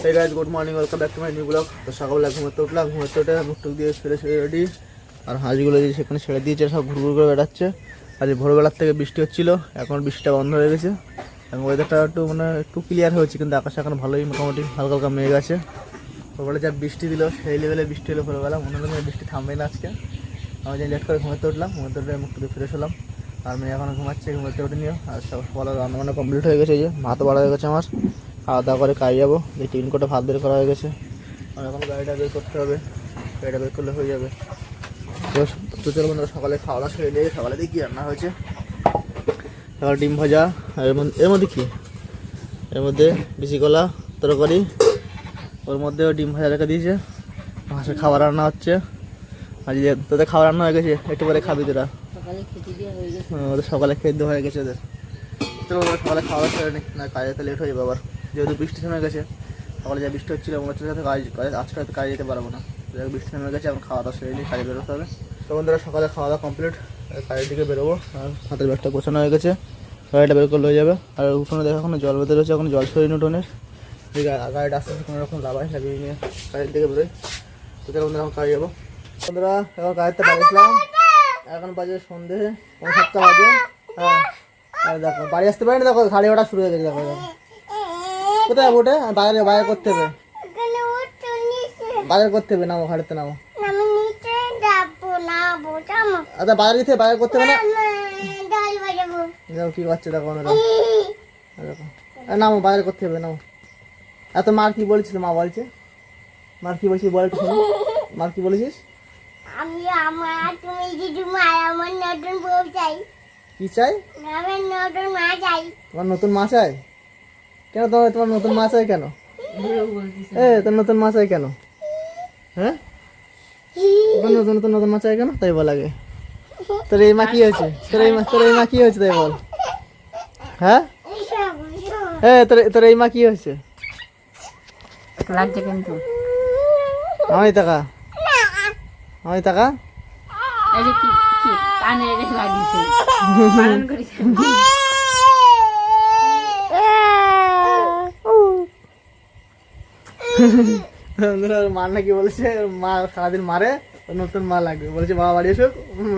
Hey guys, good morning, welcome back to my new vlog. তো সকালবেলা ঘুমাতে উঠলাম, ঘুমাতে উঠে মুখ টুক দিয়ে ফ্রেশ হয়ে রেডি। আর হাঁসগুলো যে সেখানে ছেড়ে দিয়েছে, সব ঘুরঘুর করে বেড়াচ্ছে। আজ ভোরবেলার থেকে বৃষ্টি হচ্ছিল, এখন বৃষ্টিটা বন্ধ হয়ে গেছে। এখন ওয়েদারটা একটু ক্লিয়ার হয়েছে, কিন্তু আকাশে এখন ভালোই মোটামুটি হালকা হালকা মেঘ আছে। ভোরবেলা যা বৃষ্টি দিল সেই লেভেলে বৃষ্টি হলো ভোরবেলা, মনে হলো বৃষ্টি থামবে না আজকে। আমি যে লেট করে ঘুমাতে উঠলাম, ঘুমাতে উঠে মুখ টুক ফ্রেশ হলাম। আর মেয়ে এখন ঘুমাচ্ছে, ঘুমাতে উঠে নিও। আর সকালে রান্নাবান্না কমপ্লিট হয়ে গেছে, এই যে ভাতও বাড়া হয়ে গেছে আমার। খাওয়া দাওয়া করে কাজে যাবো, যে টিফিন কোটা ভাত বের করা হয়ে গেছে। আর এখন গাড়িটা বের করতে হবে, গাড়িটা বের করলে হয়ে যাবে। তো চলো বন্ধুরা, সকালে খাওয়া দাওয়া সেরে নিয়ে সকালে দিয়ে কী রান্না হয়েছে। সকালে ডিম ভাজা, আর এর মধ্যে কী, এর মধ্যে বিচি কলা তরকারি, ওর মধ্যেও ডিম ভাজা রেখে দিয়েছে। হাঁসের খাবার রান্না হচ্ছে। আর যে তোদের খাবার রান্না হয়ে গেছে, একটু পরে খাবি তোরা। ওদের সকালে খেতে দেওয়া হয়ে গেছে ওদের। চলো সকালে খাওয়া দাওয়া সেরে নি, না কাজে যেতে লেট হয়ে যাবে আবার, যেহেতু বৃষ্টি থেমে গেছে। সকালে যা বৃষ্টি হচ্ছিলো মনে হচ্ছে সাথে আজকে হয়তো কাজে যেতে পারবো না। বৃষ্টি থেমে গেছে, এখন খাওয়া দাওয়া সেরে নিই, কাজে বেরোতে হবে। তো বন্ধুরা, সকালে খাওয়া দাওয়া কমপ্লিট, কাজের দিকে বেরোবো। আর হাতের ব্যাগটা গোছানো হয়ে গেছে, গাড়িটা বের করলে হয়ে যাবে। আর উঠোনে দেখো এখন জল বেঁধে রয়েছে, এখন জল সরিয়ে উঠোনের গাড়িটা আস্তে আস্তে কোনো রকম লাভাই লাগিয়ে নিয়ে কাজের দিকে বেরোই। তো চলো বন্ধুরা, এখন কাজে যাবো। বন্ধুরা এখন গাড়িতে বাড়িয়েছিলাম, এখন বাজে সন্ধে 7টা বাজে। হ্যাঁ দেখো বাড়ি আসতে পারি না, দেখো গাড়ি ওটা শুরু হয়ে গেছে। দেখো কোথায় ওঠে, বাইরে করতে হবে, বাজার করতে হবে। নামো, গাড়িতে নামো। আচ্ছা বাজার গিয়ে বাজার করতে হবে না। দেখো কি করছে, দেখো ওনারা, দেখো নামো, বাজার করতে হবে, নামো। এত মার কি বলছিল, মা বলছে মার কি বলছিস, বল একটু শোনো। মার কি বলেছিস? আমি তুমি যদি আমার নতুন বউ চাই। কি চাই? আমার নতুন মা চাই। তোমার নতুন মা চাই? কেন তোমার নতুন মা চাই কেন? তোর নতুন মা চাই কেন? হ্যাঁ নতুন মা চাই কেন, তাই বল আগে। তোর এই মা কি হয়েছে, তোর এই মা কি হয়েছে তাই বল। হ্যাঁ তোর এই মা কি হয়েছে লাগছে কিন্তু আমি টাকা এই যে কি কানে লাগিয়েছে পালন করেছে। মার নাকি বলেছে, মা সারাদিন মারে, নতুন মা লাগবে বলেছে। বাবা বাড়ি এসো,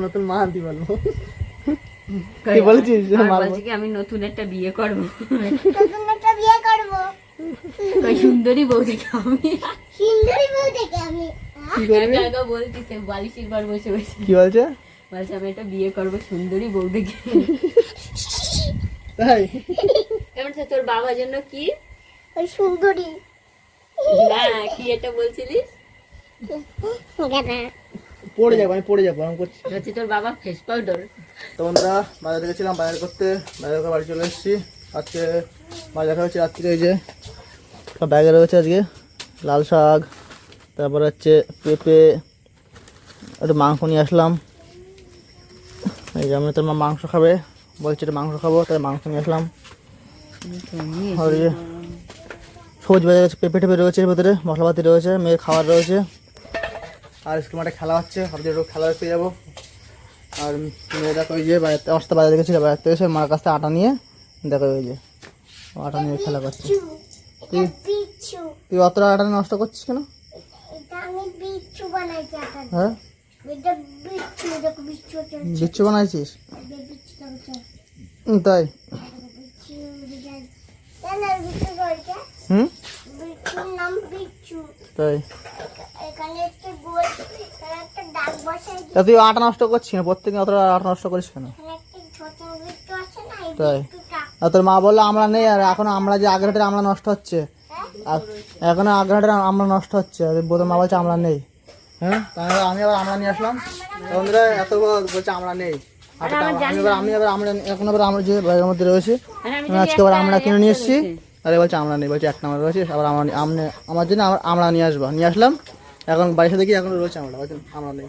নতুন মা আনতে বলবো। কি বলেছিস? আমি নতুন একটা বিয়ে করবো, নতুন একটা বিয়ে করবো, সুন্দরী বউ দেখে আমি, সুন্দরী বউ দেখে আমি। কি করবি? বলতেছে বালিশের বার বসে বসে কি বলছে? আমি একটা বিয়ে করবো সুন্দরী বউ দেখে। তাই তোর বাবার জন্য কি ওই সুন্দরী না কি এটা বলছিলিস? পড়ে যাবো আমি করছি। হচ্ছে তোর বাবা ফেস পাউডার। তো বন্ধুরা, বাজারে গেছিলাম বাজার করতে, বাজার করে বাড়ি চলে এসেছি। আজকে বাজার হচ্ছে রাত্রিরে, এই যে সব ব্যাগে রয়েছে আজকে লাল শাক, তারপরে হচ্ছে পেঁপে, একটু মাংস নিয়ে আসলাম। এই যে আমি তোর মা মাংস খাবে বলছে, একটু মাংস খাবো, তাই মাংস নিয়ে আসলাম। আর এই যে সবজি বাজার আছে, পেঁপে টেপে রয়েছে, এর ভেতরে মশলাপাতি রয়েছে, মেয়ের খাবার রয়েছে। আর স্কুল মাঠে খেলা হচ্ছে, ভাবছি একটু খেলা দেখতে যাবো। আর মেয়ে দেখো এই যে বাজারে গেছিল, বাজার থেকে এসে মার কাছ থেকে আটা নিয়ে দেখো এই যে আটা নিয়ে খেলা করছে। তুই অতটা আটা নষ্ট করছিস কেন? হ্যাঁ বিচ্ছু বানাইছিস? তাই তাই তুই আটা নষ্ট করছিস না, প্রত্যেকদিন অতটা আটা নষ্ট করিস কেন? তাই আর তোর মা বললো আমরা নেই, আর এখন আমরা যে আগের আমরা নষ্ট হচ্ছে, এখন আগের আমরা নষ্ট হচ্ছে, বোধ মা বলছে আমরা নেই। হ্যাঁ তাহলে আমি আবার আমরা নিয়ে আসলাম। বন্ধুরা এত বলছে আমরা নেই, এখন আবার আমরা যে ব্যাগের মধ্যে রয়েছে, আজকে আবার আমরা কিনে নিয়ে এসেছি। আরে বলছে আমরা নেই, বলছে 1 নম্বর রয়েছে, আবার আমার জন্য আমরা নিয়ে আসলাম। এখন বাড়িতে দেখি এখন রয়েছে আমরা নেই।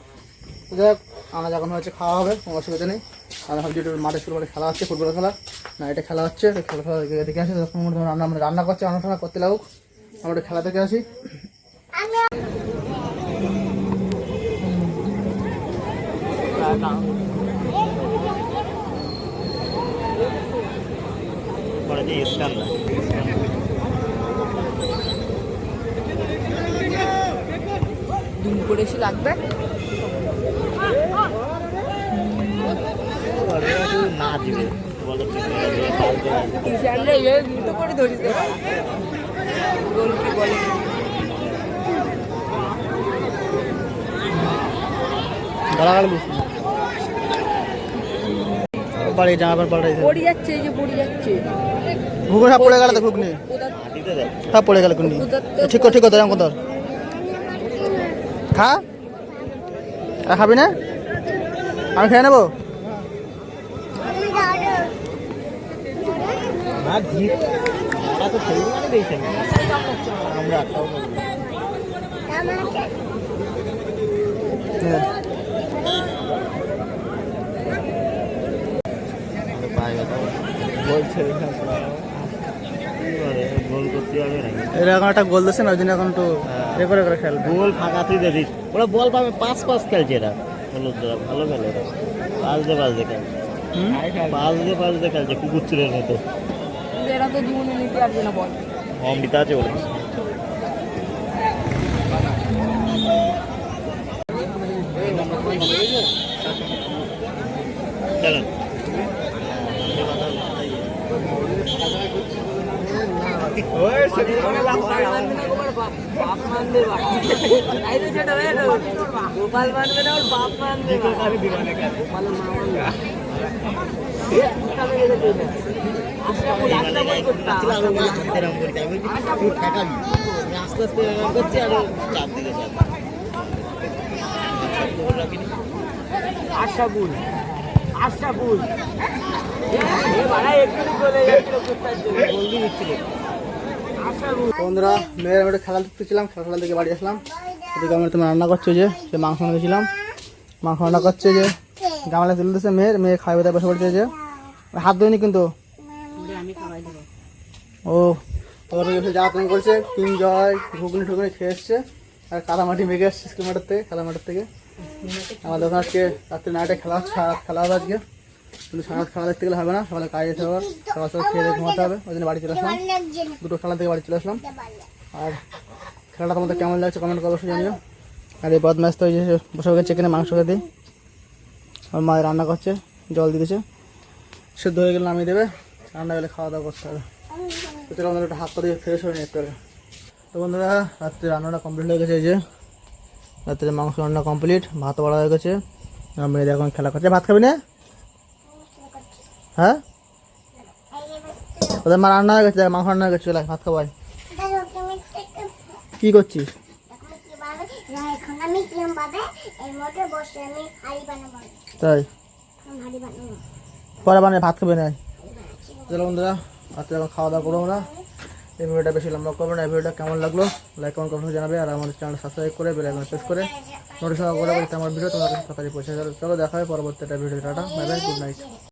যাই হোক, আমরা যখন হচ্ছে খাওয়া হবে, কোনো অসুবিধা নেই। আর ভাবছি একটু মাঠে খেলা হচ্ছে, ফুটবল খেলা না, এটা খেলা হচ্ছে, খেলা দেখে আসি। তখন আমরা রান্না করছি, রান্না করতে লাগুক, আমরা একটু খেলা দেখে আসি। উপরে এসে লাগবে। দুটো করে ধরিস গোলকি বলে গালাগাল বেশি বাড়ি জামা প্যান্ট পাল্টাই পড়ে যাচ্ছে, এই যে পড়ে যাচ্ছে। ঘুগনি সব পড়ে গেল তো ঘুগনি সব পড়ে গেল ঘুগনি ঠিক কর ঠিক কর এরকম কর খা আর খাবি না আমি খেয়ে নেবো এরকম একটা গোল দিচ্ছে না ওই জন্য এখন একটু এ করে করে খেলবে গোল ফাঁকা তুই দিস ওরা বল পাবে পাঁচ খেলছে এরা হলুদরা ভালো খেলে এরা পাঁচ দিয়ে খেলছে কুকুর চুরের মতো এরা তো জীবনে নিতে পারবে না বল। অমৃতা আছে বলে চলো গোপাল মানবে না, ওর বাপ মানবে আস্তে আস্তে করছি আর চাপ দিকে আশাবুল আশাবুল বন্ধুরা মেয়ের আমি খেলা দেখতেছিলাম, খেলা থেকে বাড়ি আসলাম। এদিকে আমি তোমার রান্না করছে যে সে মাংস এনেছিলাম, মাংস রান্না করছে যে গামলা তুলে দিচ্ছে মেয়ে খাইবে তাই বসে পড়ছে যে হাত ধোয়নি কিন্তু ও তোর যা তুমি করছে কিং জয় ঘুগনি টুগনি খেয়ে এসছে আর কাদামাটি মেঘে এসছে স্কুল মাঠের থেকে খেলা মাঠের থেকে। আমাদের ওখানে আজকে রাত্রে নাইটে খেলা হচ্ছে, সারা খেলা হবে আজকে, কিন্তু সারা খেলা দেখতে গেলে হবে না, সকালে কাজে যেতে হবে, সকাল সকাল খেয়ে দিয়ে ঘুমাতে হবে, ওই জন্য বাড়ি চলে আসলাম, দুটো খেলা থেকে বাড়ি চলে আসলাম। আর খেলাটা তোমাদের কেমন লাগছে কমেন্ট করে অবশ্যই জানিও। আর এই বদমাস তো বসে গেছে চিকেনে মাংস খেতে, আমার মা রান্না করছে, জল দিতেছে, সেদ্ধ হয়ে গেলে নামিয়ে দেবে, রান্না গেলে খাওয়া দাওয়া করতে হবে। তো চলো আমাদের একটা হাত পা দিয়ে ফ্রেশ হয়ে নিয়ে একটু। তো বন্ধুরা রাত্রে রান্নাটা কমপ্লিট হয়ে গেছে, এই যে রাত্রে মাংস রান্না কমপ্লিট, ভাত বাড়া হয়ে গেছে, মেয়েদের এখন খেলা করছে। ভাত খাবি না? হ্যাঁ ওদের মা রান্না হয়ে গেছে, মাংস রান্না হয়ে গেছে, চলে ভাত খাবাই। কি করছিস? তাই পরে বানিয়ে ভাত খাবে না? চলো বন্ধুরা রাত্রে এখন খাওয়া দাওয়া করবো আমরা। এই ভিডিওটা বেশি লম্বা করবো না, এই ভিডিওটা কেমন লাগলো লাইক কমেন্ট করে জানাবে, আর আমাদের চ্যানেল সাবস্ক্রাইব করে বেল আইকন প্রেস করে নোটিফিকেশন করে আমার ভিডিও তোমাদের কাছে তাড়াতাড়ি পৌঁছে যাবে। চলো দেখা হয় পরবর্তী একটা video, tata bye bye, good night.